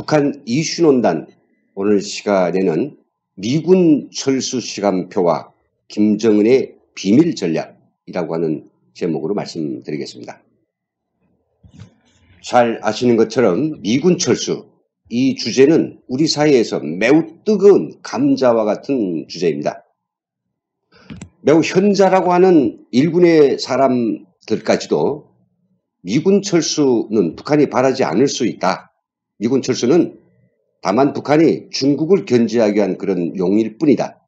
북한 이슈논단 오늘 시간에는 미군 철수 시간표와 김정은의 비밀 전략이라고 하는 제목으로 말씀드리겠습니다. 잘 아시는 것처럼 미군 철수, 이 주제는 우리 사회에서 매우 뜨거운 감자와 같은 주제입니다. 매우 현자라고 하는 일군의 사람들까지도 미군 철수는 북한이 바라지 않을 수 있다. 미군 철수는 다만 북한이 중국을 견제하기 위한 그런 용일 뿐이다.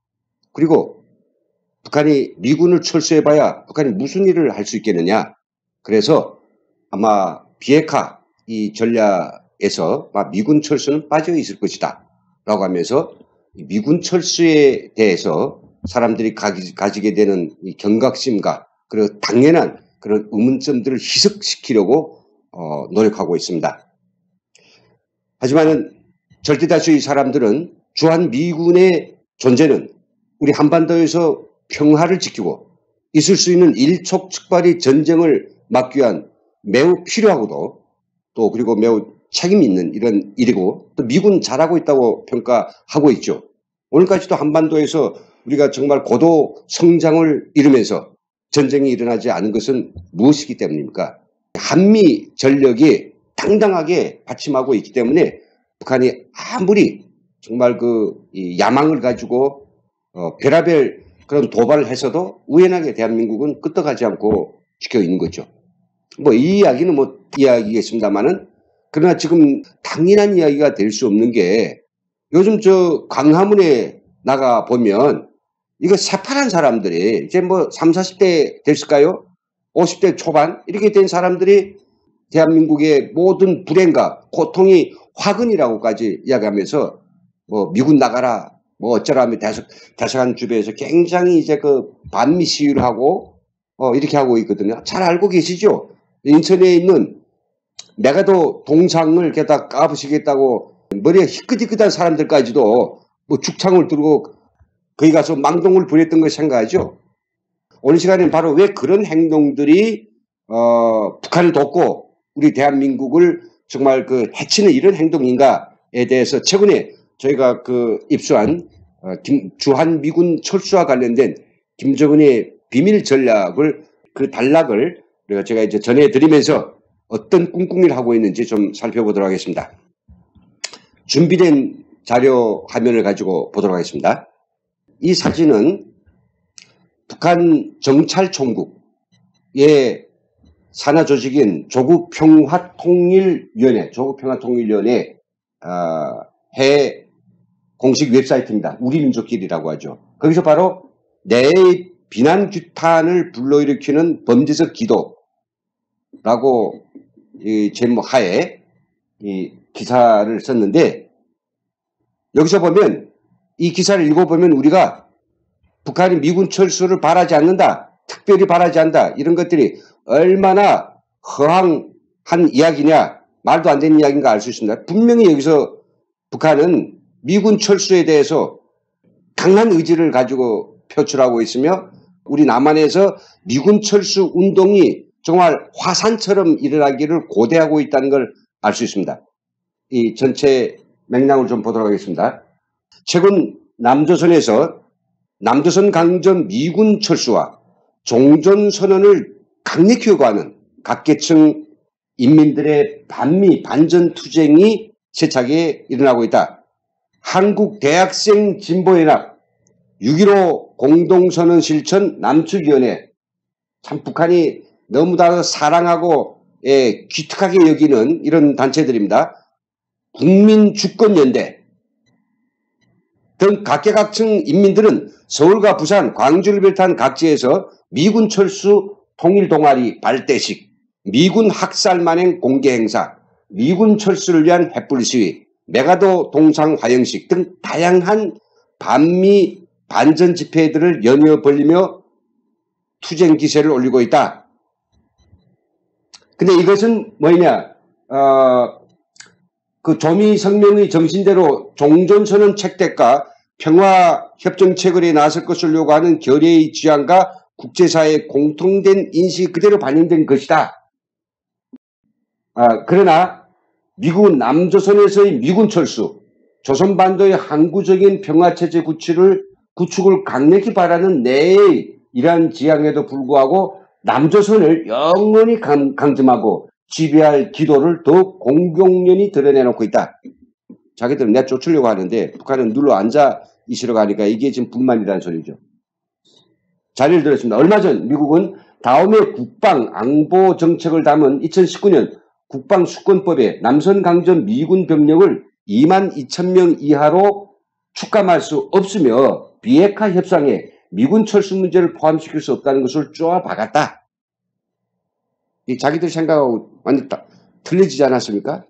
그리고 북한이 미군을 철수해봐야 북한이 무슨 일을 할 수 있겠느냐. 그래서 아마 비핵화 이 전략에서 미군 철수는 빠져 있을 것이다 라고 하면서 미군 철수에 대해서 사람들이 가지게 되는 이 경각심과 그리고 당연한 그런 의문점들을 희석시키려고 노력하고 있습니다. 하지만 절대다수의 사람들은 주한 미군의 존재는 우리 한반도에서 평화를 지키고 있을 수 있는 일촉즉발의 전쟁을 막기 위한 매우 필요하고도 또 그리고 매우 책임 있는 이런 일이고 또 미군 잘하고 있다고 평가하고 있죠. 오늘까지도 한반도에서 우리가 정말 고도 성장을 이루면서 전쟁이 일어나지 않은 것은 무엇이기 때문입니까? 한미 전력이 당당하게 받침하고 있기 때문에 북한이 아무리 정말 이 야망을 가지고 별의별 그런 도발을 해서도 우연하게 대한민국은 끄떡하지 않고 지켜 있는 거죠. 이 이야기는 이야기겠습니다만은 그러나 지금 당연한 이야기가 될 수 없는 게 요즘 광화문에 나가 보면 이거 새파란 사람들이 이제 30, 40대 됐을까요? 50대 초반 이렇게 된 사람들이 대한민국의 모든 불행과 고통이 화근이라고까지 이야기하면서 미군 나가라 어쩌라 하며 대사관 주변에서 굉장히 이제 반미 시위를 하고 이렇게 하고 있거든요. 잘 알고 계시죠? 인천에 있는 메가도 동상을 게다 까부시겠다고 머리에 희끗희끗한 사람들까지도 죽창을 들고 거기 가서 망동을 부렸던 걸 생각하죠. 오늘 시간에는 바로 왜 그런 행동들이 북한을 돕고 우리 대한민국을 정말 해치는 이런 행동인가에 대해서 최근에 저희가 입수한 주한 미군 철수와 관련된 김정은의 비밀 전략을 단락을 제가 이제 전해드리면서 어떤 꿍꿍이를 하고 있는지 좀 살펴보도록 하겠습니다. 준비된 자료 화면을 가지고 보도록 하겠습니다. 이 사진은 북한 정찰총국의 산하 조직인 조국평화통일위원회 해 공식 웹사이트입니다. 우리민족길이라고 하죠. 거기서 바로 내의 비난 규탄을 불러일으키는 범죄적 기도라고 이 제목 하에 이 기사를 썼는데 여기서 보면 이 기사를 읽어보면 우리가 북한이 미군 철수를 바라지 않는다, 특별히 바라지 않는다 이런 것들이 얼마나 허황한 이야기냐, 말도 안 되는 이야기인가 알 수 있습니다. 분명히 여기서 북한은 미군 철수에 대해서 강한 의지를 가지고 표출하고 있으며 우리 남한에서 미군 철수 운동이 정말 화산처럼 일어나기를 고대하고 있다는 걸 알 수 있습니다. 이 전체 맥락을 좀 보도록 하겠습니다. 최근 남조선에서 남조선 강전 미군 철수와 종전선언을 강력히 요구하는 각계층 인민들의 반미 반전투쟁이 세차게 일어나고 있다. 한국대학생 진보연합 6.15 공동선언 실천 남측위원회 참 북한이 너무나 사랑하고 기특하게 여기는 이런 단체들입니다. 국민주권연대 등 각계각층 인민들은 서울과 부산, 광주를 비롯한 각지에서 미군 철수 통일 동아리 발대식, 미군 학살 만행 공개 행사, 미군 철수를 위한 횃불 시위, 메가도 동상 화형식 등 다양한 반미 반전 집회들을 연이어 벌리며 투쟁 기세를 올리고 있다. 근데 이것은 뭐냐? 조미 성명의 정신대로 종전선언 책대가 평화협정체결에 나설 것을 요구하는 결의의 지향과 국제사회의 공통된 인식이 그대로 반영된 것이다. 그러나 미국은 남조선에서의 미군 철수, 조선반도의 항구적인 평화체제 구축을 강력히 바라는 내의 이러한 지향에도 불구하고 남조선을 영원히 강점하고 지배할 기도를 더욱 공공연히 드러내놓고 있다. 자기들은 내쫓으려고 하는데 북한은 눌러 앉아 있으려고 하니까 이게 지금 불만이라는 소리죠. 자료를 들었습니다. 얼마 전 미국은 다음의 국방 안보 정책을 담은 2019년 국방수권법에 남선 강전 미군 병력을 22,000명 이하로 축감할 수 없으며 비핵화 협상에 미군 철수 문제를 포함시킬 수 없다는 것을 쪼아박았다. 자기들 생각하고 완전 틀려지지 않았습니까?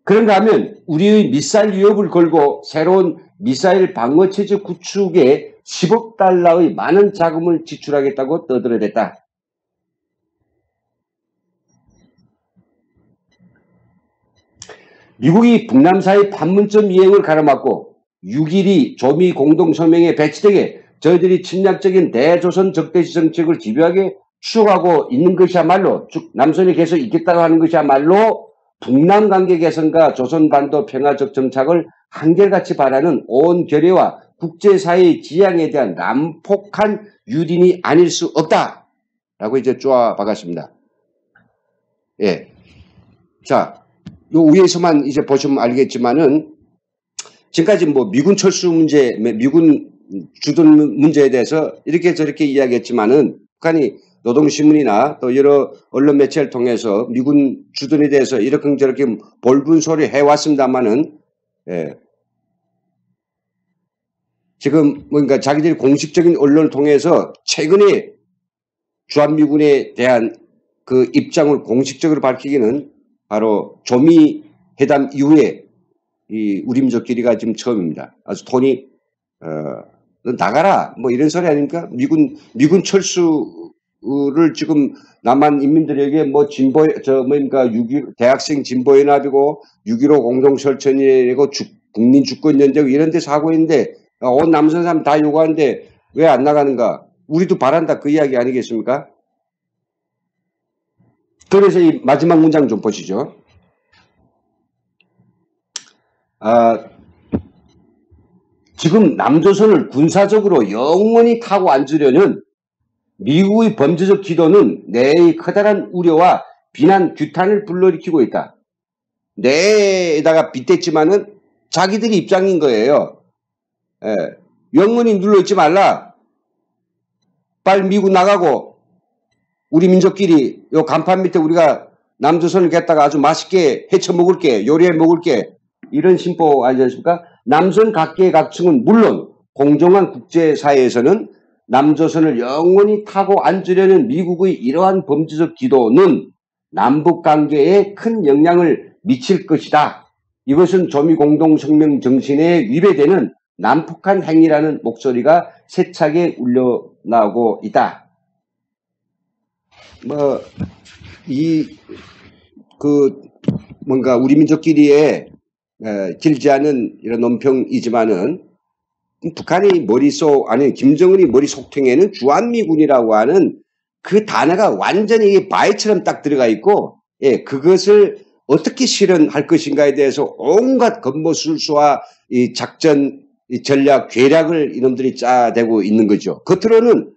그런가 하면 우리의 미사일 위협을 걸고 새로운 미사일 방어체제 구축에 10억 달러의 많은 자금을 지출하겠다고 떠들어댔다. 미국이 북남사의 판문점 이행을 가로막고 6.12 조미 공동성명에 배치되게 저희들이 침략적인 대조선 적대시 정책을 집요하게 추적하고 있는 것이야말로 즉 남선이 계속 있겠다고 하는 것이야말로 북남 관계 개선과 조선반도 평화적 정착을 한결같이 바라는 온 결의와 국제사회의 지향에 대한 난폭한 유린이 아닐 수 없다라고 이제 쪼아박았습니다. 예. 자, 요 위에서만 이제 보시면 알겠지만은 지금까지 뭐 미군 철수 문제, 미군 주둔 문제에 대해서 이렇게 저렇게 이야기했지만은 북한이 노동신문이나 또 여러 언론 매체를 통해서 미군 주둔에 대해서 이렇게 저렇게 볼분 소리 해왔습니다만은, 예. 지금 뭔가 자기들이 공식적인 언론을 통해서 최근에 주한미군에 대한 그 입장을 공식적으로 밝히기는 바로 조미 회담 이후에 이 우리 민족끼리가 지금 처음입니다. 아주 돈이 나가라 뭐 이런 소리 아닙니까? 미군 철수를 지금 남한 인민들에게 뭐 진보 뭡니까 6.15 대학생 진보연합이고 6.15 공동설전이고 국민주권연대고 이런 데서 하고 있는데 온 남선 사람 다 요구하는데 왜 안 나가는가? 우리도 바란다 그 이야기 아니겠습니까? 그래서 이 마지막 문장 좀 보시죠. 지금 남조선을 군사적으로 영원히 타고 앉으려는 미국의 범죄적 기도는 내의 커다란 우려와 비난, 규탄을 불러일으키고 있다. 내에다가 빗댔지만은 자기들이 입장인 거예요. 예, 영원히 눌러있지 말라. 빨리 미국 나가고 우리 민족끼리 요 간판 밑에 우리가 남조선을 갖다가 아주 맛있게 해쳐 먹을게, 요리해 먹을게 이런 심보 아니지 않습니까? 남선 각계의 각층은 물론 공정한 국제사회에서는 남조선을 영원히 타고 앉으려는 미국의 이러한 범죄적 기도는 남북관계에 큰 영향을 미칠 것이다. 이것은 조미공동성명 정신에 위배되는 난폭한 행위라는 목소리가 세차게 울려나오고 있다. 뭔가 우리 민족끼리의 길지 않은 이런 논평이지만은 북한이 김정은이 머릿속탱에는 주한미군이라고 하는 그 단어가 완전히 바위처럼 딱 들어가 있고, 예, 그것을 어떻게 실현할 것인가에 대해서 온갖 건모술수와 이 작전, 이 전략, 계략을 이놈들이 짜대고 있는 거죠. 겉으로는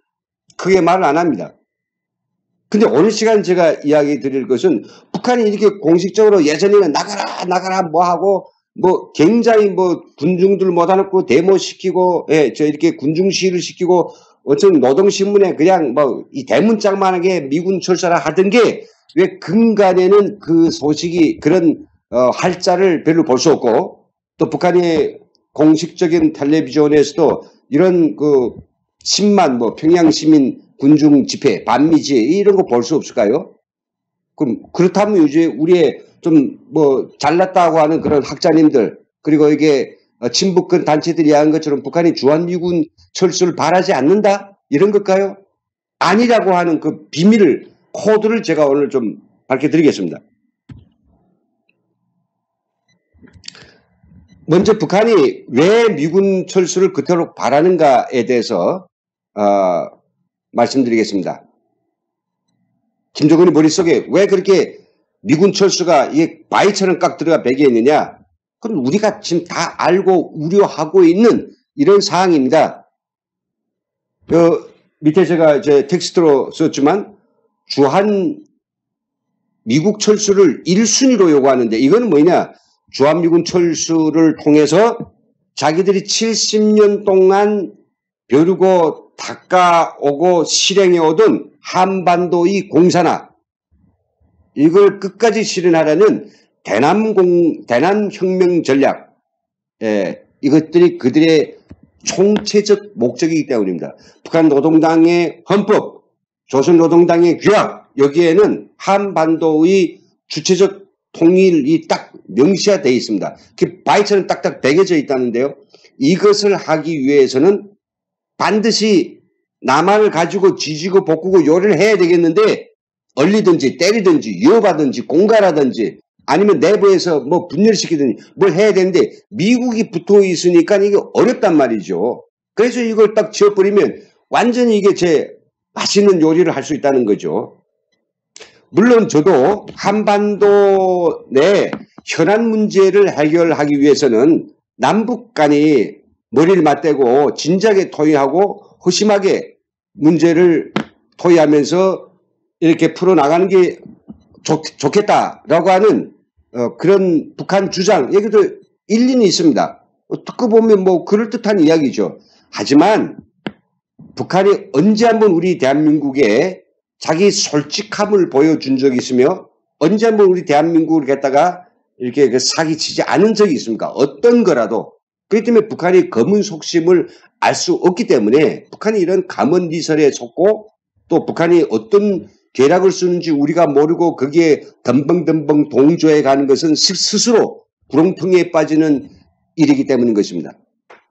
크게 말을 안 합니다. 근데 오늘 시간 제가 이야기 드릴 것은 북한이 이렇게 공식적으로 예전에는 나가라 뭐 하고 뭐 굉장히 뭐 군중들 모아놓고 데모시키고, 예, 이렇게 군중 시위를 시키고 어떤 노동신문에 그냥 뭐 이 대문짝만하게 미군 철수라 하던 게 왜 근간에는 그 소식이 그런 할자를 별로 볼 수 없고 또 북한의 공식적인 텔레비전에서도 이런 그 10만 뭐 평양 시민 군중 집회, 반미지 이런 거 볼 수 없을까요? 그럼 그렇다면 요즘 우리의 좀 뭐 잘났다고 하는 그런 학자님들 그리고 이게 친북권 단체들이 하는 것처럼 북한이 주한미군 철수를 바라지 않는다? 이런 걸까요? 아니라고 하는 그 비밀을 코드를 제가 오늘 좀 밝혀드리겠습니다. 먼저 북한이 왜 미군 철수를 그토록 바라는가에 대해서 말씀드리겠습니다. 김정은이 머릿속에 왜 그렇게 미군 철수가 이게 바위처럼 깍 들어가 베개 있느냐? 그럼 우리가 지금 다 알고 우려하고 있는 이런 사항입니다. 밑에 제가 이제 텍스트로 썼지만 주한 미국 철수를 1순위로 요구하는데 이거는 뭐냐? 주한미군 철수를 통해서 자기들이 70년 동안 벼르고 닦아오고 실행해오던 한반도의 공산화 이걸 끝까지 실현하라는 대남혁명 전략 이것들이 그들의 총체적 목적이기 때문입니다. 북한 노동당의 헌법, 조선노동당의 규약 여기에는 한반도의 주체적 통일이 딱 명시화되어 있습니다. 그 바위처럼 딱딱 베겨져 있다는데요. 이것을 하기 위해서는 반드시 남한을 가지고 지지고 볶고 요리를 해야 되겠는데 얼리든지 때리든지 위협하든지 공갈하든지 아니면 내부에서 뭐 분열시키든지 뭘 해야 되는데 미국이 붙어 있으니까 이게 어렵단 말이죠. 그래서 이걸 딱 지어버리면 완전히 이게 제 맛있는 요리를 할 수 있다는 거죠. 물론 저도 한반도 내 현안 문제를 해결하기 위해서는 남북 간이 머리를 맞대고 진작에 토의하고 허심하게 문제를 토의하면서 이렇게 풀어나가는 게 좋겠다라고 하는 그런 북한 주장 여기도 일리는 있습니다. 듣고 보면 뭐 그럴듯한 이야기죠. 하지만 북한이 언제 한번 우리 대한민국에 자기 솔직함을 보여준 적이 있으며 언제 한번 우리 대한민국을 갖다가 이렇게 사기치지 않은 적이 있습니까? 어떤 거라도. 그렇기 때문에 북한이 검은 속심을 알 수 없기 때문에 북한이 이런 가문리설에 속고 또 북한이 어떤 계략을 쓰는지 우리가 모르고 거기에 덤벙덤벙 동조해 가는 것은 스스로 구렁텅이에 빠지는 일이기 때문인 것입니다.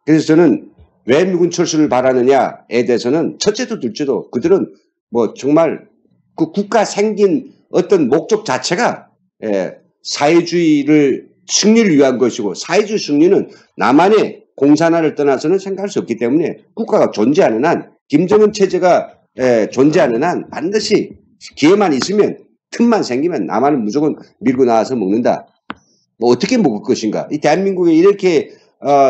그래서 저는 왜 미군 철수를 바라느냐에 대해서는 첫째도 둘째도 그들은 뭐 정말 그 국가 생긴 어떤 목적 자체가 사회주의를 승리를 위한 것이고 사회주의 승리는 남한의 공산화를 떠나서는 생각할 수 없기 때문에 국가가 존재하는 한 김정은 체제가 존재하는 한 반드시 기회만 있으면 틈만 생기면 남한은 무조건 밀고 나와서 먹는다. 뭐 어떻게 먹을 것인가. 이 대한민국에 이렇게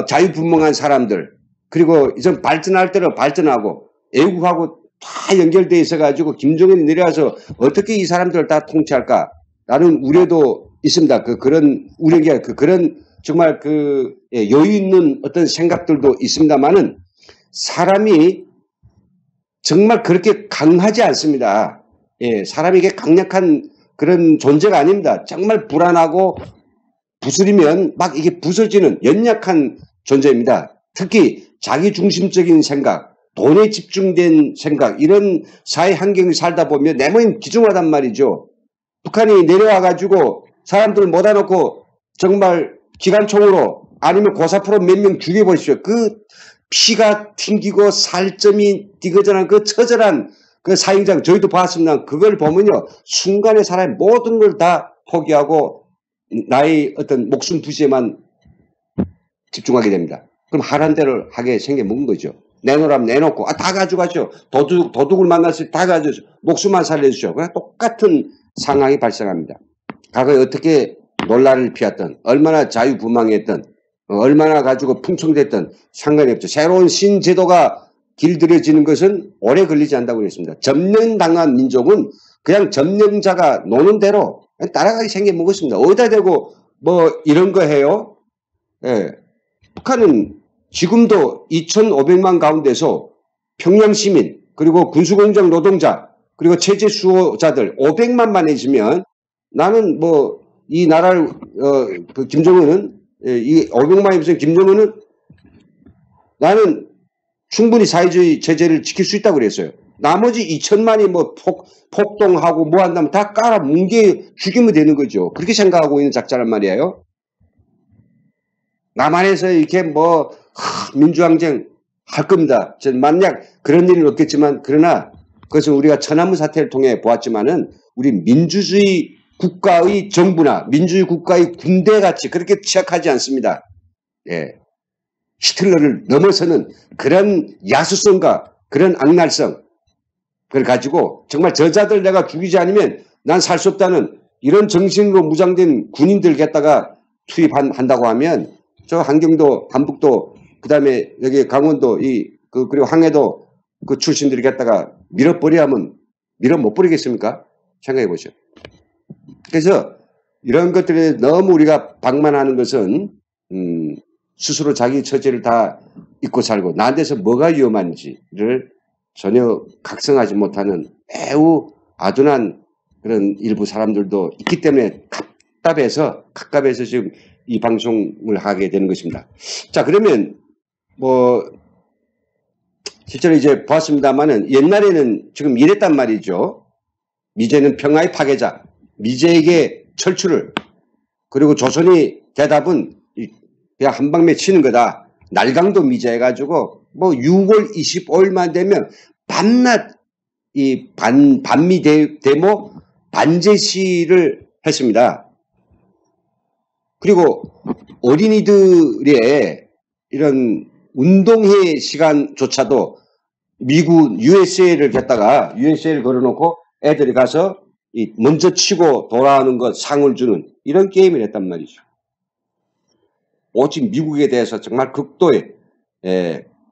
자유분방한 사람들 그리고 이전 발전할 대로 발전하고 애국하고 다 연결되어 있어가지고 김정은이 내려와서 어떻게 이 사람들을 다 통치할까라는 우려도 있습니다. 그런 우려가 그런 정말 여유 있는 어떤 생각들도 있습니다만은 사람이 정말 그렇게 강하지 않습니다. 사람이 이게 강력한 그런 존재가 아닙니다. 정말 불안하고 부스리면 막 이게 부서지는 연약한 존재입니다. 특히 자기중심적인 생각, 돈에 집중된 생각 이런 사회 환경에 살다 보면 내 몸이 기중하단 말이죠. 북한이 내려와가지고 사람들을 모아놓고 정말 기관총으로 아니면 고사프로 몇 명 죽여보십시오. 그 피가 튕기고 살점이 띠거전한 그 처절한 그 사형장 저희도 봤습니다. 그걸 보면요. 순간에 사람이 모든 걸 다 포기하고 나의 어떤 목숨 부지에만 집중하게 됩니다. 그럼 하란 대로 하게 생겨먹은 거죠. 내놓으라면 내놓고 다 가져가죠. 도둑을 만났을 때 다 가져죠. 목숨만 살려주죠. 그냥 똑같은 상황이 발생합니다. 과거에 어떻게 논란을 피웠던 얼마나 자유분방했던 얼마나 가지고 풍성됐던 상관이 없죠. 새로운 신제도가 길들여지는 것은 오래 걸리지 않다고 그랬습니다. 점령당한 민족은 그냥 점령자가 노는 대로 따라가게 생겨먹었습니다. 어디다 대고 뭐 이런 거 해요? 북한은 지금도 2,500만 가운데서 평양시민 그리고 군수공장 노동자 그리고 체제 수호자들 500만만 해주면 나는 뭐 이 나라를 김정은은 이 500만이 무슨 김정은은 나는 충분히 사회주의 체제를 지킬 수 있다고 그랬어요. 나머지 2천만이 뭐 폭동하고 뭐 한다면 다 깔아 뭉개 죽이면 되는 거죠. 그렇게 생각하고 있는 작자란 말이에요. 남한에서 이렇게 뭐 민주항쟁 할 겁니다. 만약 그런 일은 없겠지만 그러나 그것은 우리가 천안문 사태를 통해 보았지만은 우리 민주주의 국가의 정부나 민주주의 국가의 군대같이 그렇게 취약하지 않습니다. 히틀러를 넘어서는 그런 야수성과 그런 악랄성 그걸 가지고 정말 저자들 내가 죽이지 않으면 난 살 수 없다는 이런 정신으로 무장된 군인들 갖다가 투입한다고 하면 저 한경도, 한북도, 그 다음에 여기 강원도, 그리고 항해도 그 출신들이 갖다가 밀어버려 하면 밀어 못 버리겠습니까? 생각해 보죠. 그래서 이런 것들에 너무 우리가 방만하는 것은, 스스로 자기 처지를 다 잊고 살고 나한테서 뭐가 위험한지를 전혀 각성하지 못하는 매우 아둔한 그런 일부 사람들도 있기 때문에 갑갑해서 지금 이 방송을 하게 되는 것입니다. 자, 그러면 실제로 이제 보았습니다만은 옛날에는 지금 이랬단 말이죠. 미제는 평화의 파괴자, 미제에게 철출을, 그리고 조선이 대답은 그냥 한 방에 치는 거다. 날강도 미제해가지고 6월 25일만 되면 밤낮 이 반미 데모 반제 시위를 했습니다. 그리고 어린이들의 이런 운동회 시간조차도 미국 USA를 걸어놓고 애들이 가서 먼저 치고 돌아오는 것 상을 주는 이런 게임을 했단 말이죠. 오직 미국에 대해서 정말 극도의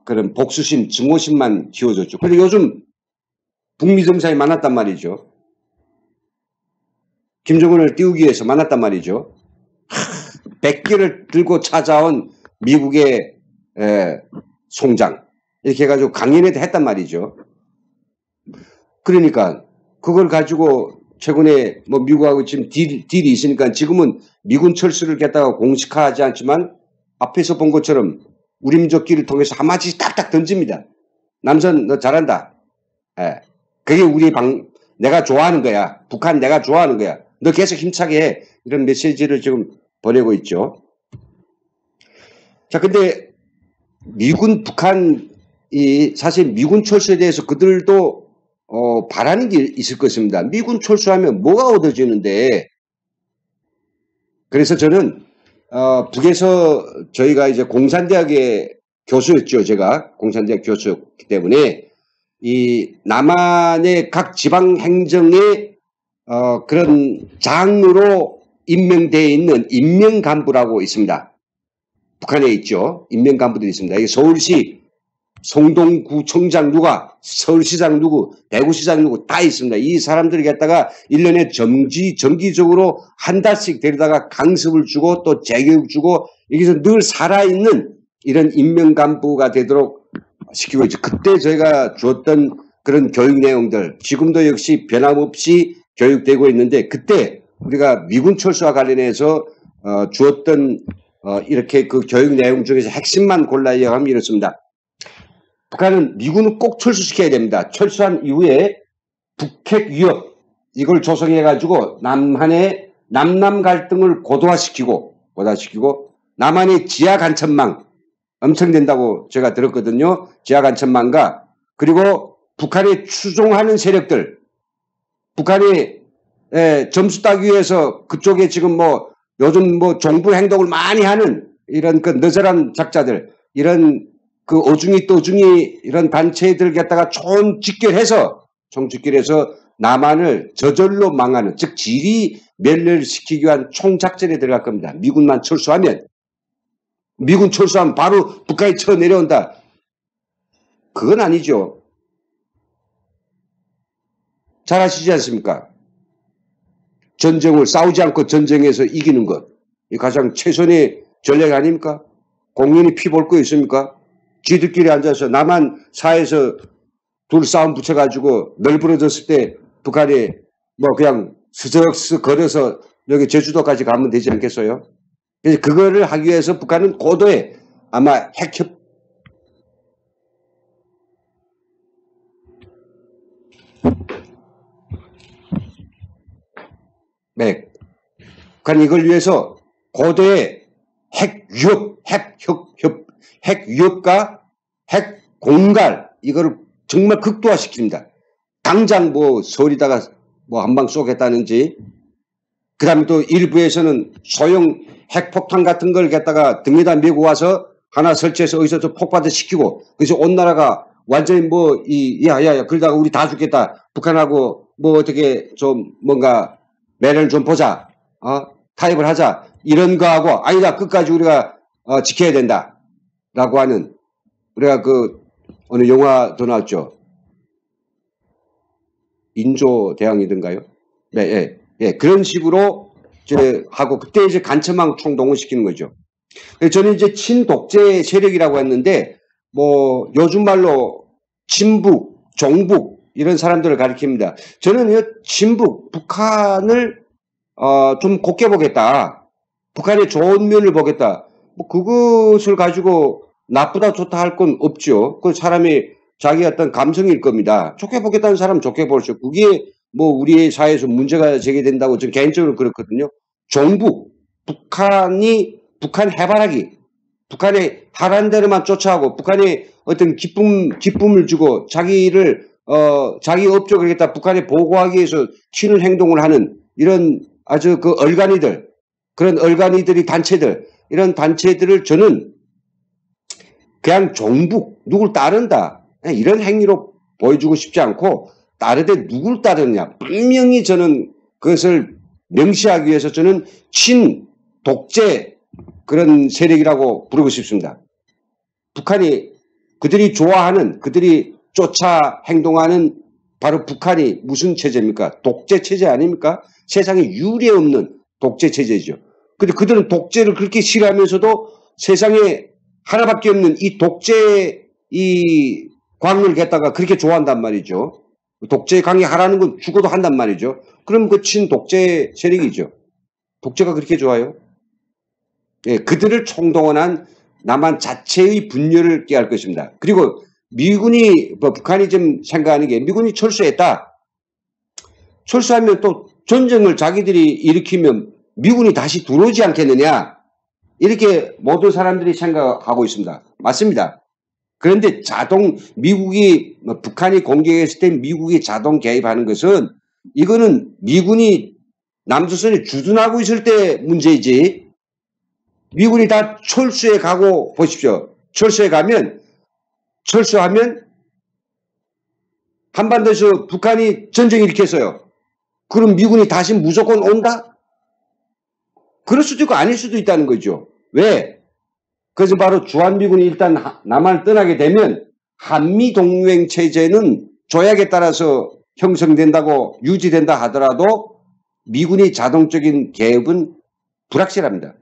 그런 복수심, 증오심만 키워줬죠. 그런데 요즘 북미 정상이 만났단 말이죠. 김정은을 띄우기 위해서 만났단 말이죠. 100개를 들고 찾아온 미국의 송장 이렇게 해가지고 강연회도 했단 말이죠. 그러니까 그걸 가지고 최근에 미국하고 지금 딜이 있으니까 지금은 미군 철수를 갖다가 공식화하지 않지만 앞에서 본 것처럼 우리 민족끼리를 통해서 한마디씩 딱딱 던집니다. 남선 너 잘한다. 그게 내가 좋아하는 거야. 북한 내가 좋아하는 거야. 너 계속 힘차게 해. 이런 메시지를 지금 보내고 있죠. 자, 근데 사실 미군 철수에 대해서 그들도 바라는 게 있을 것입니다. 미군 철수하면 뭐가 얻어지는데. 그래서 저는 북에서 저희가 이제 공산대학의 교수였죠. 제가 공산대학 교수였기 때문에 이 남한의 각 지방 행정의 그런 장으로 임명되어 있는 임명간부라고 있습니다. 북한에 있죠. 임명간부들이 있습니다. 이게 서울시 송동구청장 누가, 서울시장 누구, 대구시장 누구 다 있습니다. 이 사람들이 갖다가 1년에 정기적으로 한 달씩 데려다가 강습을 주고 또 재교육 주고 여기서 늘 살아있는 이런 임명간부가 되도록 시키고 있죠. 그때 저희가 주었던 그런 교육 내용들 지금도 역시 변함없이 교육되고 있는데 그때 우리가 미군 철수와 관련해서 주었던 이렇게 그 교육 내용 중에서 핵심만 골라 이야기하면 이렇습니다. 북한은 미군을 꼭 철수시켜야 됩니다. 철수한 이후에 북핵 위협 이걸 조성해가지고 남한의 남남 갈등을 고도화시키고 남한의 지하 간천망 엄청 된다고 제가 들었거든요. 지하 간천망과 그리고 북한에 추종하는 세력들 북한이 점수 따기 위해서 그쪽에 지금 요즘 정부 행동을 많이 하는 이런 그 너절한 작자들 이런 그 어중이 떠중이 이런 단체들 갖다가 총집결해서 남한을 저절로 망하는 즉 지리 멸렬시키기 위한 총작전에 들어갈 겁니다. 미군만 철수하면 미군 철수하면 바로 북한이 쳐내려온다. 그건 아니죠. 잘 아시지 않습니까? 전쟁을 싸우지 않고 전쟁에서 이기는 것. 이 가장 최선의 전략 아닙니까? 공연히 피 볼 거 있습니까? 쥐들끼리 앉아서 남한 사이에서 둘 싸움 붙여가지고 널브러졌을 때 북한이 그냥 스적스 걸어서 여기 제주도까지 가면 되지 않겠어요? 그래서 그거를 하기 위해서 북한은 고도의 아마 핵협 북한이 이걸 위해서 고도의 핵위협과 핵공갈 이거를 정말 극도화시킵니다. 당장 서울에다가 한 방 쏘겠다는지 그 다음에 또 일부에서는 소형 핵폭탄 같은 걸 갖다가 등에다 메고 와서 하나 설치해서 어디서 또 폭발도 시키고 그래서 온 나라가 완전히 야야야 그러다가 우리 다 죽겠다 북한하고 어떻게 좀 뭔가 매를 좀 보자. 타협을 하자. 이런 거하고 아니다. 끝까지 우리가 지켜야 된다. 라고 하는 우리가 어느 영화도 나왔죠. 인조대왕이든가요? 네, 예. 그런 식으로 이제 하고 그때 이제 간첩망 총동원 시키는 거죠. 저는 이제 친독재 세력이라고 했는데 뭐 요즘 말로 친북, 종북 이런 사람들을 가리킵니다. 저는 친북, 북한을 좀 곱게 보겠다. 북한의 좋은 면을 보겠다. 뭐 그것을 가지고 나쁘다 좋다 할 건 없죠. 그 사람이 자기 어떤 감성일 겁니다. 좋게 보겠다는 사람은 좋게 볼수. 그게 뭐 우리의 사회에서 문제가 제기된다고 저는 개인적으로 그렇거든요. 종북, 북한 해바라기, 북한의 하라는 대로만 쫓아가고 북한의 어떤 기쁨을 주고 자기 업적을 갖다 북한에 보고하기 위해서 튀는 행동을 하는 이런 아주 그런 얼간이들이 단체들, 이런 단체들을 저는 그냥 종북, 누굴 따른다. 이런 행위로 보여주고 싶지 않고 따르되 누굴 따르느냐. 분명히 저는 그것을 명시하기 위해서 저는 친독재 그런 세력이라고 부르고 싶습니다. 북한이 그들이 좋아하는, 그들이 쫓아 행동하는 바로 북한이 무슨 체제입니까? 독재 체제 아닙니까? 세상에 유례 없는 독재 체제죠. 근데 그들은 독재를 그렇게 싫어하면서도 세상에 하나밖에 없는 이 독재 이 광을 갖다가 그렇게 좋아한단 말이죠. 독재 강의 하라는 건 죽어도 한단 말이죠. 그럼 그 친독재 세력이죠. 독재가 그렇게 좋아요? 예, 그들을 총동원한 남한 자체의 분열을 깨할 것입니다. 그리고 북한이 좀 생각하는 게 미군이 철수했다. 철수하면 또 전쟁을 자기들이 일으키면 미군이 다시 들어오지 않겠느냐. 이렇게 모든 사람들이 생각하고 있습니다. 맞습니다. 그런데 북한이 공격했을 때 미국이 자동 개입하는 것은 이거는 미군이 남조선이 주둔하고 있을 때 문제이지. 미군이 다 철수해 가고 보십시오. 철수하면 한반도에서 북한이 전쟁 일으켰어요. 그럼 미군이 다시 무조건 온다? 그럴 수도 있고 아닐 수도 있다는 거죠. 왜? 그래서 바로 주한미군이 일단 남한을 떠나게 되면 한미동맹 체제는 조약에 따라서 형성된다고 유지된다 하더라도 미군이 자동적인 개입은 불확실합니다.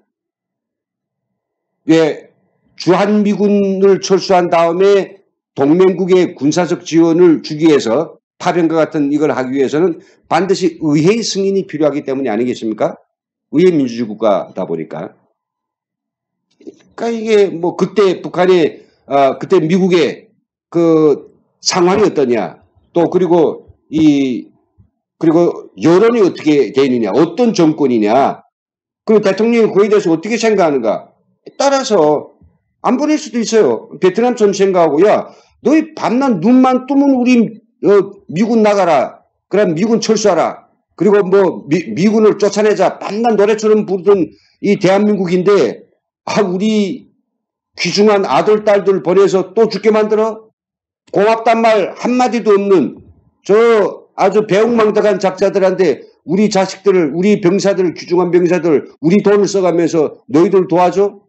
왜? 주한미군을 철수한 다음에 동맹국의 군사적 지원을 주기 위해서 파병과 같은 이걸 하기 위해서는 반드시 의회의 승인이 필요하기 때문이 아니겠습니까? 의회 민주주의 국가다 보니까. 그러니까 이게 뭐 그때 그때 미국의 그 상황이 어떠냐, 또 그리고 여론이 어떻게 돼 있느냐, 어떤 정권이냐, 그리고 대통령이 그에 대해서 어떻게 생각하는가 따라서 안 보낼 수도 있어요. 베트남처럼 생각하고, 야, 너희 밤낮 눈만 뜨면 우리 미군 나가라, 그럼 미군 철수하라, 그리고 뭐 미군을 쫓아내자, 밤낮 노래처럼 부르던 이 대한민국인데 우리 귀중한 아들 딸들 보내서 또 죽게 만들어? 고맙단 말 한마디도 없는 저 아주 배웅망덕한 작자들한테 우리 자식들을, 우리 병사들, 귀중한 병사들 우리 돈을 써가면서 너희들 도와줘?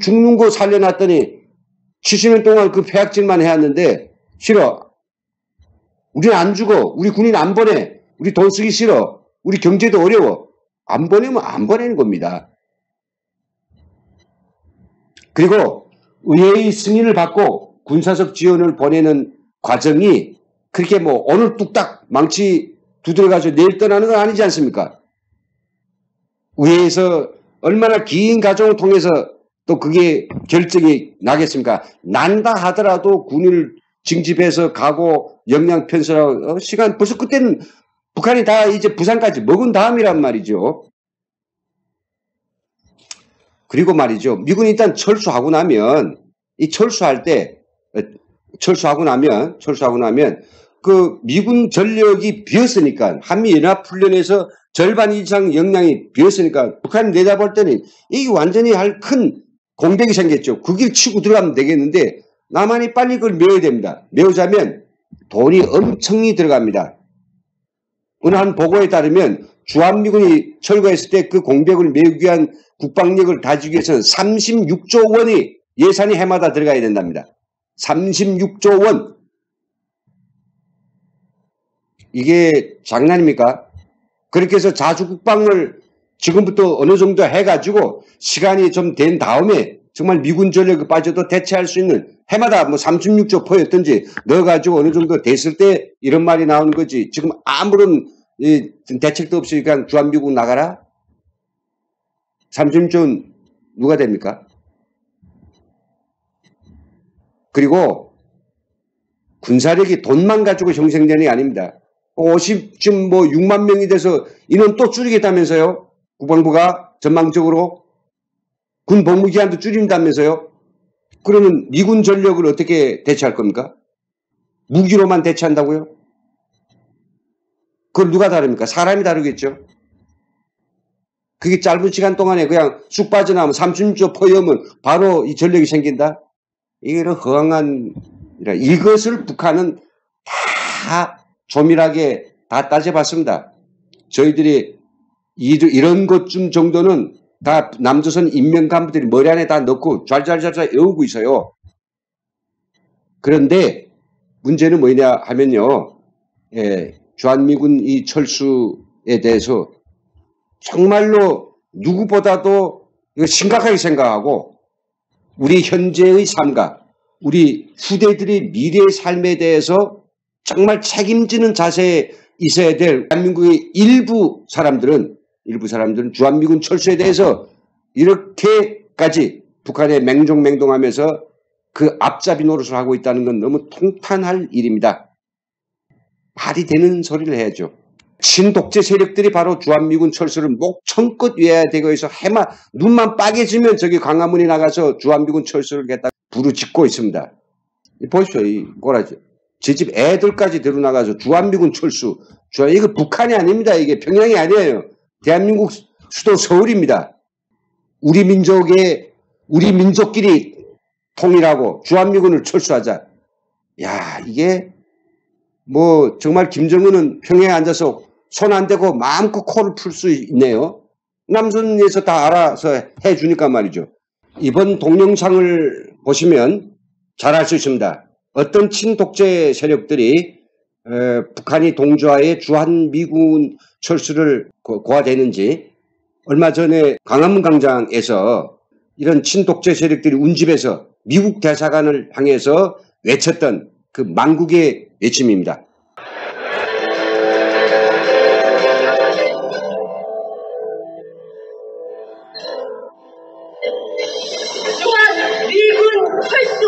죽는 거 살려놨더니 70년 동안 그 폐악질만 해왔는데 싫어. 우리는 안 죽어. 우리 군인 안 보내. 우리 돈 쓰기 싫어. 우리 경제도 어려워. 안 보내면 안 보내는 겁니다. 그리고 의회의 승인을 받고 군사적 지원을 보내는 과정이 그렇게 뭐 오늘 뚝딱 망치 두드려가지고 내일 떠나는 건 아니지 않습니까? 의회에서 얼마나 긴 과정을 통해서 또 그게 결정이 나겠습니까? 난다 하더라도 군인을 징집해서 가고 역량 편성하고 시간 벌써 그때는 북한이 다 이제 부산까지 먹은 다음이란 말이죠. 그리고 말이죠. 미군이 일단 철수하고 나면 그 미군 전력이 비었으니까 한미연합훈련에서 절반 이상 역량이 비었으니까 북한이 내다볼 때는 이게 완전히 큰 공백이 생겼죠. 그 길 치고 들어가면 되겠는데 남한이 빨리 그걸 메워야 됩니다. 메우자면 돈이 엄청이 들어갑니다. 어느 한 보고에 따르면 주한미군이 철거했을 때 그 공백을 메우기 위한 국방력을 다지기 위해서는 36조 원이 예산이 해마다 들어가야 된답니다. 36조 원. 이게 장난입니까? 그렇게 해서 자주국방을 지금부터 어느 정도 해가지고 시간이 좀 된 다음에 정말 미군 전력이 빠져도 대체할 수 있는 해마다 뭐 36조 포였든지 넣어가지고 어느 정도 됐을 때 이런 말이 나오는 거지. 지금 아무런 대책도 없이 그냥 주한미군 나가라? 36조는 누가 됩니까? 그리고 군사력이 돈만 가지고 형성되는 게 아닙니다. 50쯤 뭐 6만 명이 돼서 인원 또 줄이겠다면서요? 국방부가 전망적으로 군 복무기한도 줄인다면서요? 그러면 미군 전력을 어떻게 대체할 겁니까? 무기로만 대체한다고요? 그걸 누가 다릅니까? 사람이 다르겠죠. 그게 짧은 시간 동안에 그냥 쑥 빠져나오면 36조 포여면 바로 이 전력이 생긴다? 이게 허황한, 이것을 북한은 다 조밀하게 다 따져봤습니다. 저희들이 이런 것쯤 정도는 다 남조선 인명간부들이 머리 안에 다 넣고 잘 외우고 있어요. 그런데 문제는 뭐냐 하면요. 주한미군 이 철수에 대해서 정말로 누구보다도 심각하게 생각하고 우리 현재의 삶과 우리 후대들의 미래의 삶에 대해서 정말 책임지는 자세에 있어야 될 대한민국의 일부 사람들은 주한미군 철수에 대해서 이렇게까지 북한에 맹종맹동하면서 그 앞잡이 노릇을 하고 있다는 건 너무 통탄할 일입니다. 말이 되는 소리를 해야죠. 친독재 세력들이 바로 주한미군 철수를 목청껏 외워야 되고 해서 눈만 빠개지면 저기 광화문에 나가서 주한미군 철수를 갖다 부르짖고 있습니다. 보십시오. 이 꼬라지. 제 집 애들까지 데려나가서 주한미군 철수. 이거 북한이 아닙니다. 이게 평양이 아니에요. 대한민국 수도 서울입니다. 우리 민족끼리 통일하고 주한미군을 철수하자. 야, 이게 뭐 정말 김정은은 평양에 앉아서 손 안 대고 마음껏 코를 풀 수 있네요. 남선에서 다 알아서 해주니까 말이죠. 이번 동영상을 보시면 잘 알 수 있습니다. 어떤 친독재 세력들이 북한이 동조하에 주한미군 철수를 고하되는지 얼마 전에 광화문 광장에서 이런 친독재 세력들이 운집해서 미국 대사관을 향해서 외쳤던 그 만국의 외침입니다. 주한미군 철수!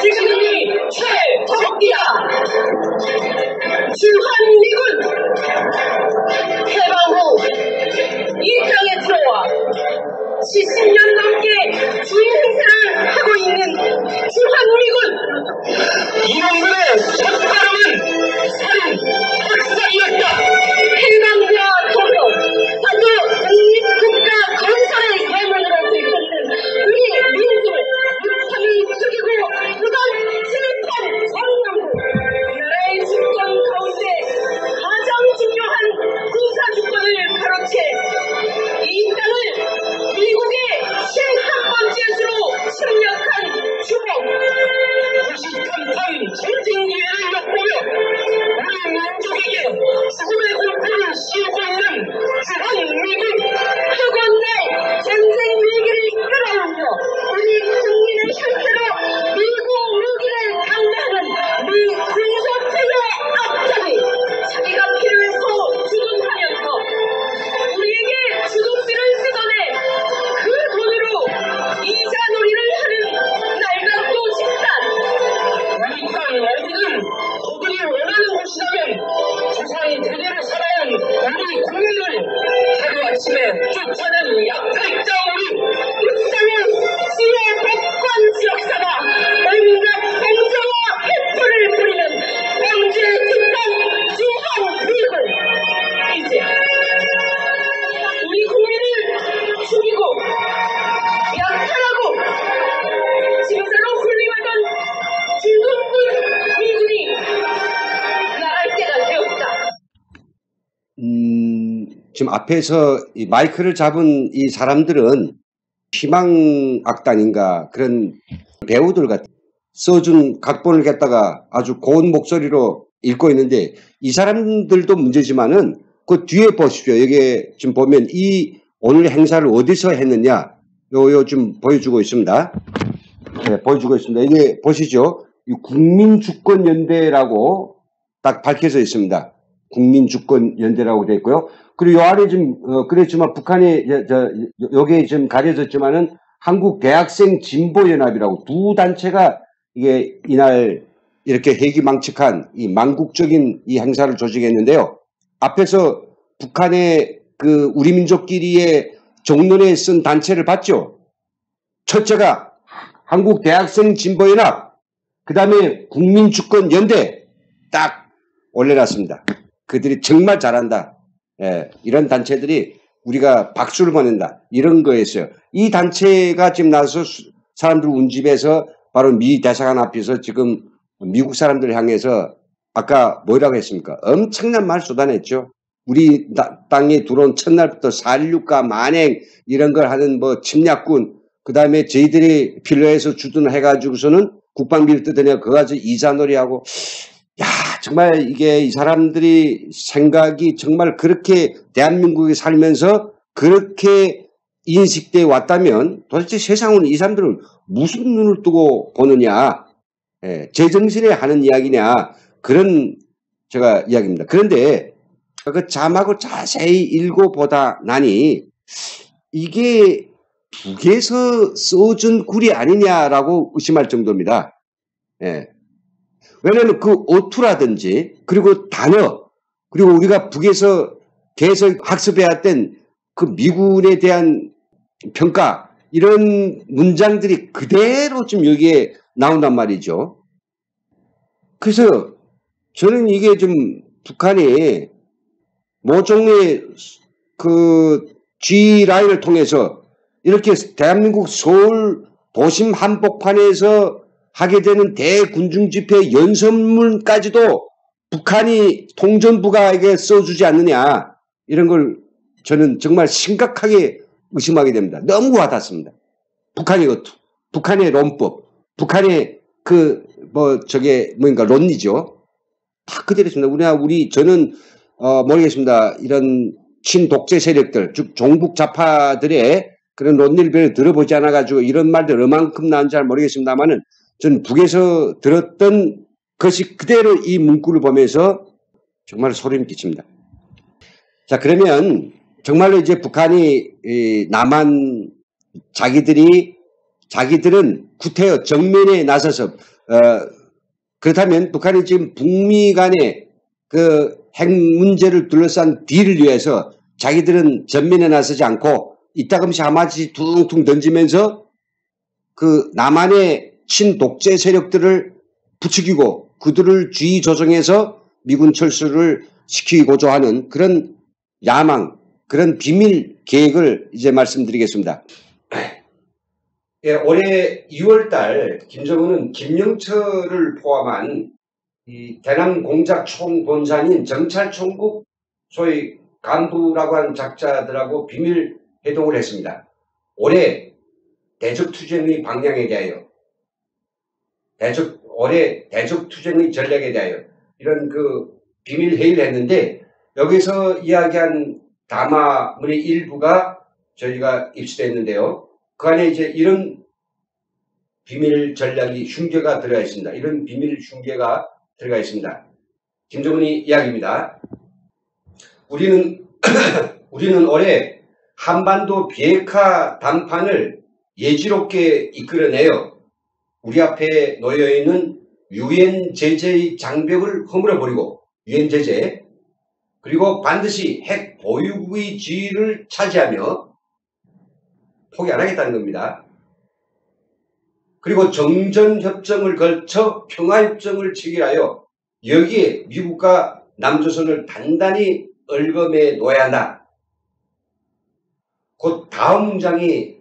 지금이 최적기야! 주한미군! 해방 후 이 땅에 들어와 70년 넘게 주행사를 하고 있는 주한미군! 이놈들의 첫사랑은 살인, 학살이었다! 해방과 독립, 한국 독립국가 건설의 예문으로 들끓는 우리 민족을 무참히 죽이고 무단 침입한 정남국 나라의 주권 가운데 가장 중요한 군사주권을 가로채 이 땅을 미국의 11번째 수로 침략한 주범 93판 전쟁 지금 앞에서 이 마이크를 잡은 이 사람들은 희망악단인가 그런 배우들 같은 써준 각본을 갖다가 아주 고운 목소리로 읽고 있는데 이 사람들도 문제지만은 그 뒤에 보십시오. 여기 지금 보면 이 오늘 행사를 어디서 했느냐 요 좀 보여주고 있습니다. 네, 보여주고 있습니다. 이게 보시죠. 이 국민주권연대라고 딱 밝혀져 있습니다. 국민주권연대라고 되어 있고요. 그리고 요 아래 좀 그랬지만 북한이 여기에 지금 가려졌지만은 한국대학생진보연합이라고 두 단체가 이게 이날 이렇게 해기망측한 이 망국적인 이 행사를 조직했는데요. 앞에서 북한의 그 우리 민족끼리의 종론에 쓴 단체를 봤죠. 첫째가 한국대학생진보연합, 그 다음에 국민주권연대 딱 올려놨습니다. 그들이 정말 잘한다. 예, 이런 단체들이 우리가 박수를 보낸다. 이런 거였어요. 이 단체가 지금 나서 사람들 운집에서 바로 미 대사관 앞에서 지금 미국 사람들을 향해서 아까 뭐라고 했습니까? 엄청난 말 쏟아냈죠. 우리 땅에 들어온 첫날부터 4.16과 만행 이런 걸 하는 뭐 침략군, 그 다음에 저희들이 필요해서 주둔해가지고서는 국방비를 뜯어내고 그거 가지고 이자놀이하고, 야, 정말 이게 이 사람들이 생각이 정말 그렇게 대한민국에 살면서 그렇게 인식돼 왔다면 도대체 세상은 이 사람들은 무슨 눈을 뜨고 보느냐, 예, 제정신에 하는 이야기냐, 그런 제가 이야기입니다. 그런데 그 자막을 자세히 읽어보다 나니 이게 북에서 써준 글이 아니냐라고 의심할 정도입니다. 예. 왜냐하면 그 어투라든지 그리고 단어 그리고 우리가 북에서 계속 학습해왔던 그 미군에 대한 평가 이런 문장들이 그대로 좀 여기에 나온단 말이죠. 그래서 저는 이게 좀 북한이 모종의 그 G라인을 통해서 이렇게 대한민국 서울 도심 한복판에서 하게 되는 대군중집회 연설문까지도 북한이 통전부가에게 써주지 않느냐, 이런 걸 저는 정말 심각하게 의심하게 됩니다. 너무 와닿습니다. 북한의 어투, 북한의 논법, 북한의 그 저게 뭔가 논리죠. 다 그대로 있습니다. 저는 모르겠습니다. 이런 친독재 세력들, 즉 종북 좌파들의 그런 논리를 별로 들어보지 않아가지고 이런 말들 얼만큼 나온지 잘 모르겠습니다만은 저는 북에서 들었던 것이 그대로 이 문구를 보면서 정말 소름 끼칩니다. 자, 그러면 정말로 이제 북한이 남한 자기들은 구태여 정면에 나서서 그렇다면 북한이 지금 북미 간의 그 핵 문제를 둘러싼 딜을 위해서 자기들은 전면에 나서지 않고 이따금씩 하마치 퉁퉁 던지면서 그 남한의 친독재 세력들을 부추기고 그들을 주의 조정해서 미군 철수를 시키고자 하는 그런 야망, 그런 비밀 계획을 이제 말씀드리겠습니다. 예, 올해 2월달 김정은은 김영철을 포함한 이 대남 공작 총본산인 정찰총국 소위 간부라고 하는 작자들하고 비밀 회동을 했습니다. 올해 대적투쟁의 방향에 대하여, 올해 대적투쟁의 전략에 대하여 이런 그 비밀 회의를 했는데 여기서 이야기한 담화문의 일부가 저희가 입수됐는데요. 그 안에 이제 이런 비밀 전략이 흉계가 들어가 있습니다. 이런 비밀 흉계가 들어가 있습니다. 김정은이 이야기입니다. 우리는 올해 한반도 비핵화 담판을 예지롭게 이끌어내어 우리 앞에 놓여있는 유엔 제재의 장벽을 허물어버리고, 유엔 제재, 그리고 반드시 핵 보유국의 지위를 차지하며 포기 안 하겠다는 겁니다. 그리고 정전협정을 걸쳐 평화협정을 체결하여 여기에 미국과 남조선을 단단히 얽어매 놓아야 한다. 그 다음 문장이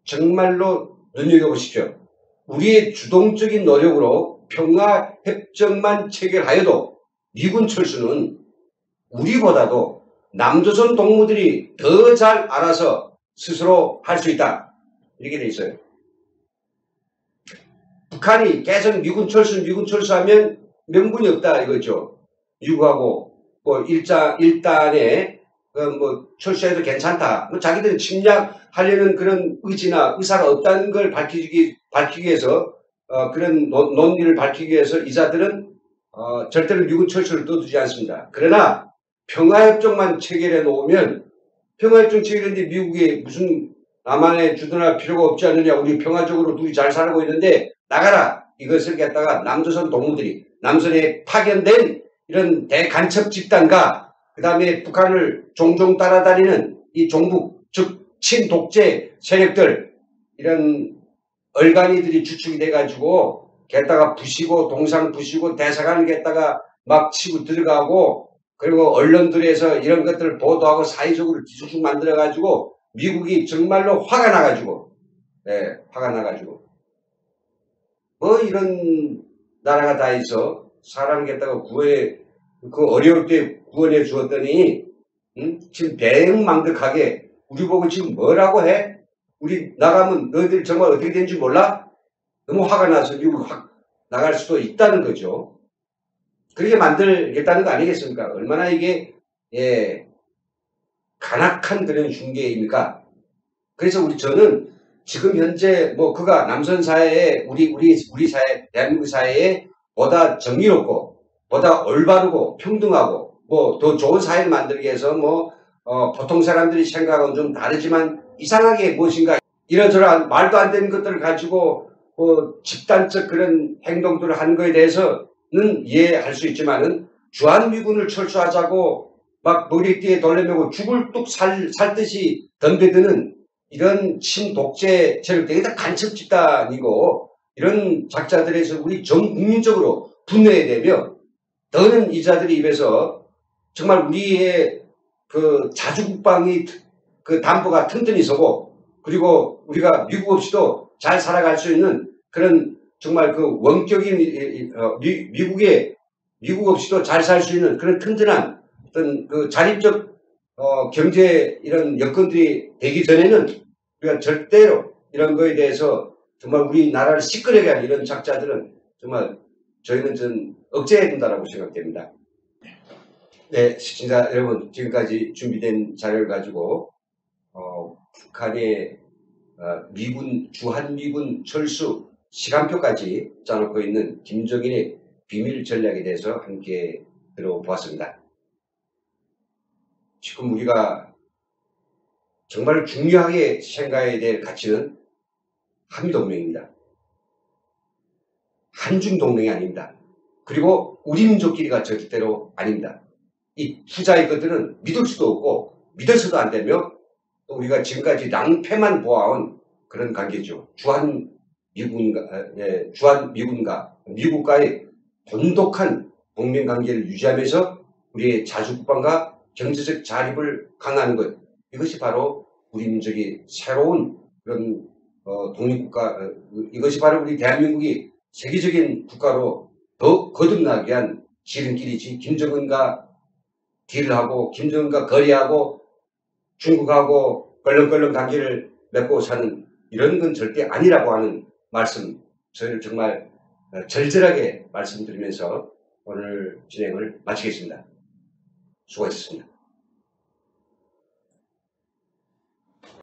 정말로 눈여겨보십시오. 우리의 주동적인 노력으로 평화협정만 체결하여도 미군 철수는 우리보다도 남조선 동무들이 더 잘 알아서 스스로 할 수 있다. 이렇게 돼 있어요. 북한이 계속 미군 철수하면 명분이 없다 이거죠. 미국하고 뭐 일단에 뭐 철수해도 괜찮다. 뭐 자기들은 침략하려는 그런 의지나 의사가 없다는 걸 밝히기 위해서 그런 논리를 밝히기 위해서 이자들은 절대로 미군 철수를 떠두지 않습니다. 그러나 평화협정만 체결해 놓으면 평화협정 체결했는데 미국이 무슨 남한에 주둔할 필요가 없지 않느냐. 우리 평화적으로 둘이 잘 살고 있는데 나가라. 이것을 갖다가 남조선 동무들이 남선에 파견된 이런 대간첩 집단과 그 다음에 북한을 종종 따라다니는 이 종북 즉 친독재 세력들 이런 얼간이들이 주축이 돼가지고 게다가 부시고 동상 부시고 대사관을 갖다가 막 치고 들어가고 그리고 언론들에서 이런 것들을 보도하고 사회적으로 뒤죽죽 만들어가지고 미국이 정말로 화가 나가지고 뭐 이런 나라가 다 있어 사람을 갖다가 그 어려울 때 구원해 주었더니 지금 배응망덕하게 우리 보고 지금 뭐라고 해? 우리 나가면 너희들 정말 어떻게 되는지 몰라? 너무 화가 나서 미국 확 나갈 수도 있다는 거죠. 그렇게 만들겠다는 거 아니겠습니까? 얼마나 이게 간악한 그런 흉계입니까? 그래서 저는 지금 현재 뭐 그가 남선 사회에 우리 사회 대한민국 사회에 보다 정의롭고 보다 올바르고 평등하고 뭐 더 좋은 사회를 만들기 위해서 뭐 보통 사람들이 생각은 좀 다르지만 이상하게 무엇인가 이런저런 말도 안 되는 것들을 가지고 집단적 그런 행동들을 하는 것에 대해서는 이해할 수 있지만은 주한미군을 철수하자고 막 머리띠에 돌려매고 죽을 뚝 살듯이 덤벼드는 이런 친독재 세력들이 다 간첩 집단이고 이런 작자들에서 우리 전 국민적으로 분노해야 되며 더는 이 자들이 입에서 정말 우리의 그 자주국방이 그 담보가 튼튼히 서고 그리고 우리가 미국 없이도 잘 살아갈 수 있는 그런 정말 그 원격인 미국 없이도 잘 살 수 있는 그런 튼튼한 어떤 그 자립적 경제 이런 여건들이 되기 전에는 우리가 절대로 이런 거에 대해서 정말 우리나라를 시끄럽게 하는 이런 작자들은 정말 저희는 좀 억제해야 된다고 생각됩니다. 네, 시청자 여러분 지금까지 준비된 자료를 가지고 북한의 주한미군 철수 시간표까지 짜놓고 있는 김정일의 비밀 전략에 대해서 함께 들어보았습니다. 지금 우리가 정말 중요하게 생각해야 될 가치는 한미동맹입니다. 한중동맹이 아닙니다. 그리고 우리 민족끼리가 절대로 아닙니다. 이 후자의 것들은 믿을 수도 없고 믿어서도 안 되며 또 우리가 지금까지 낭패만 보아온 그런 관계죠. 주한미군과 미국과의 돈독한 동맹관계를 유지하면서 우리의 자주국방과 경제적 자립을 강화하는 것 이것이 바로 우리 민족이 새로운 그런 독립국가 이것이 바로 우리 대한민국이 세계적인 국가로 더 거듭나게 한 지름길이지 김정은과 딜을 하고 김정은과 거래하고 중국하고 껄렁껄렁 관계를 맺고 사는 이런 건 절대 아니라고 하는 말씀 저희를 정말 절절하게 말씀드리면서 오늘 진행을 마치겠습니다. 수고하셨습니다.